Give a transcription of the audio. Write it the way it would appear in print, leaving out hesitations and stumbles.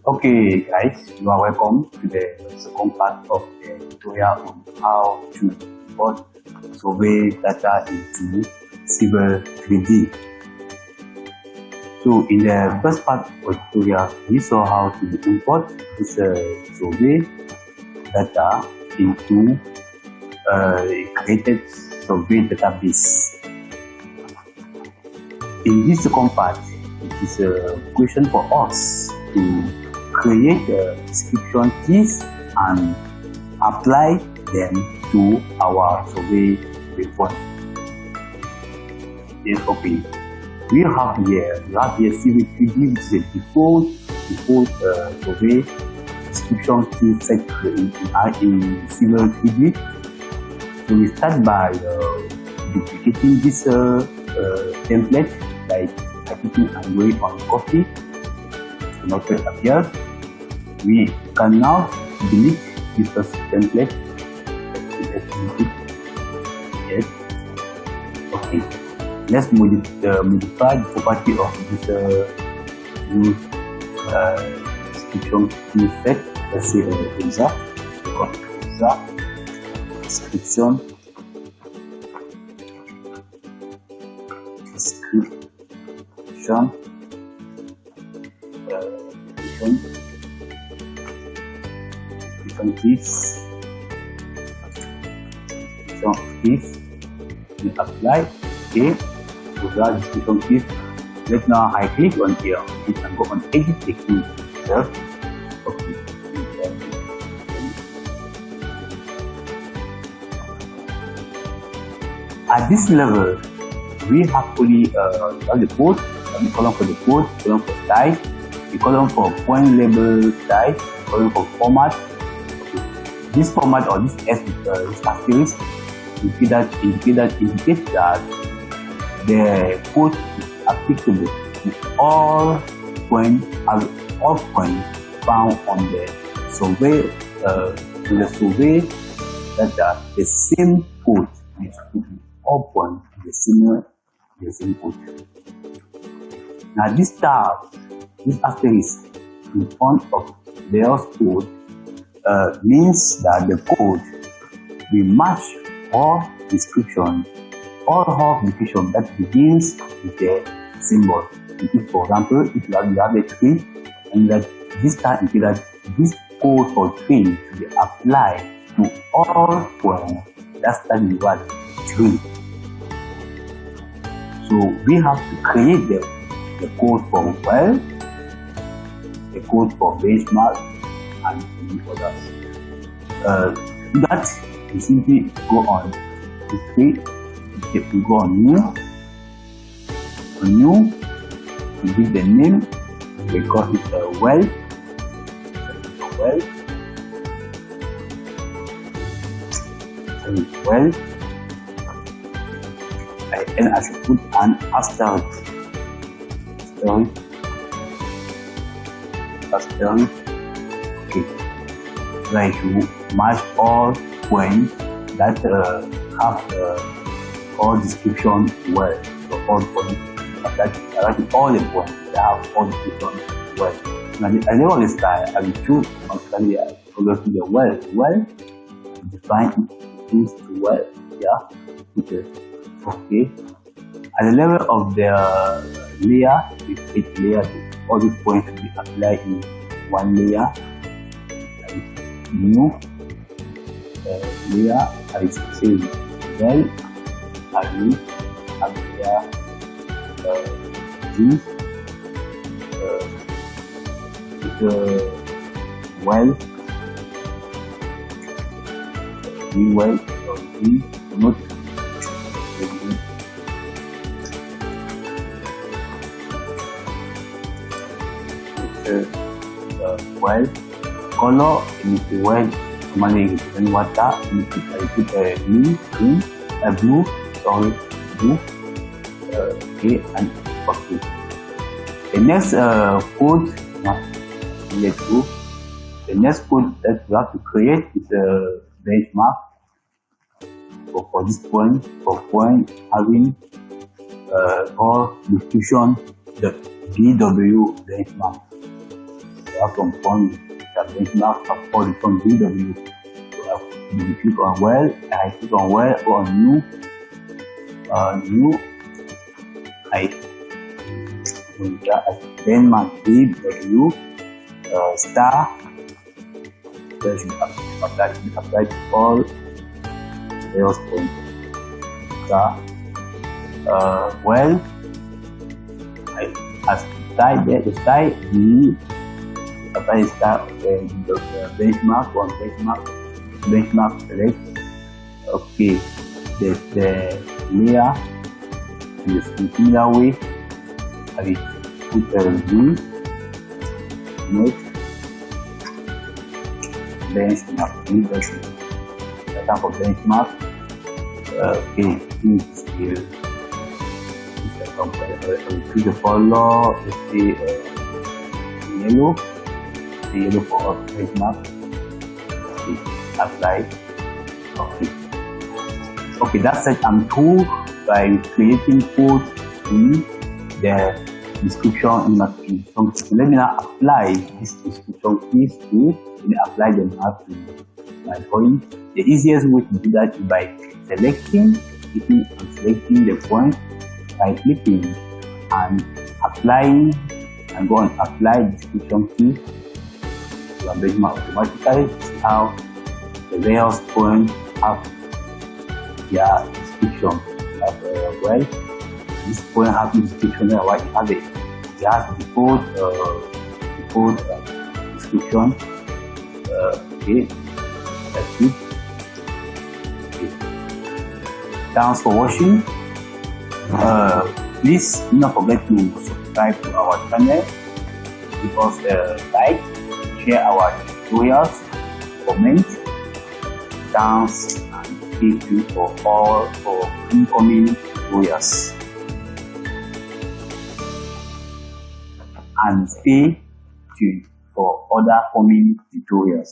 Okay, guys, you are welcome to the second part of the tutorial on how to import survey data into Civil 3D. So, in the first part of the tutorial, we saw how to import this survey data into a created survey database. In this second part, it is a question for us to create description keys and apply them to our survey report. Yes, okay. We have here Civil 3D, which is a default survey description key set in Civil 3D. So we start by duplicating this template, like clicking and going on copy. Not yet appears. We can now delete this first template. Yes. Okay. Let's modify the property of this new description key set. Let's say exact description. Keys we apply. Okay, so that description keys. Let's now I click on here. You can go on edit the key. Okay. At this level, we have only the code, the column for the code, column for type, the column for point label type, the column for format. Okay. This format or this S with this asterisk indicates that the code is applicable to all points found on the survey. That the same code is put in all points the same code. Now this tab, this asterisk in front of the code means that the code will match all description that begins with the symbol. For example, if you have a tree, and that this time that this code for tree to be applied to all points that start with what tree. So we have to create the code for well, the code for benchmark, and many others. That we simply go on to create. If we go on new, we give the name, we call it a well, and I should put an asterisk. Okay, like you match all points that have all description well. So all points that all the points that have all description well. Now I never style. I will choose actually go to the well. Define it, choose the well. Yeah. Okay. At the level of the layer, we create layer. All these points will be applied in one layer. New layer, I say well, I will have layer G well, G well, or G not well. Color in well, normally represent water. I put a green, a blue, blue, okay, and okay. The next code, the next code that we have to create is a benchmark for this point, for point having or description the BW benchmark. have some fun that benchmark have all the from BW. So you click on well, I click on well, go on new, I benchmark BW star. Then you apply to all various points. Star. Well, as the style you apply star the benchmark on benchmark select. Okay, the layer in similar way. I will put a view next benchmark. The type of benchmark. Okay, this is choose the color. Let's say yellow. The yellow for benchmark. Apply. Okay, that's it. I'm through by creating code in the description in my key. So let me now apply this description keys to apply them up to my point. The easiest way to do that is by selecting the point, by clicking and applying, and go and apply description key to a benchmark automatically. See how the various points have their description. Well, this point has the description there. Why you have it? It has default description. Okay, that's it. Okay. Thanks for watching. Please do not forget to subscribe to our channel, give us a like, share our tutorials, comment. Thanks and stay tuned for all for incoming tutorials. And stay tuned for other coming tutorials.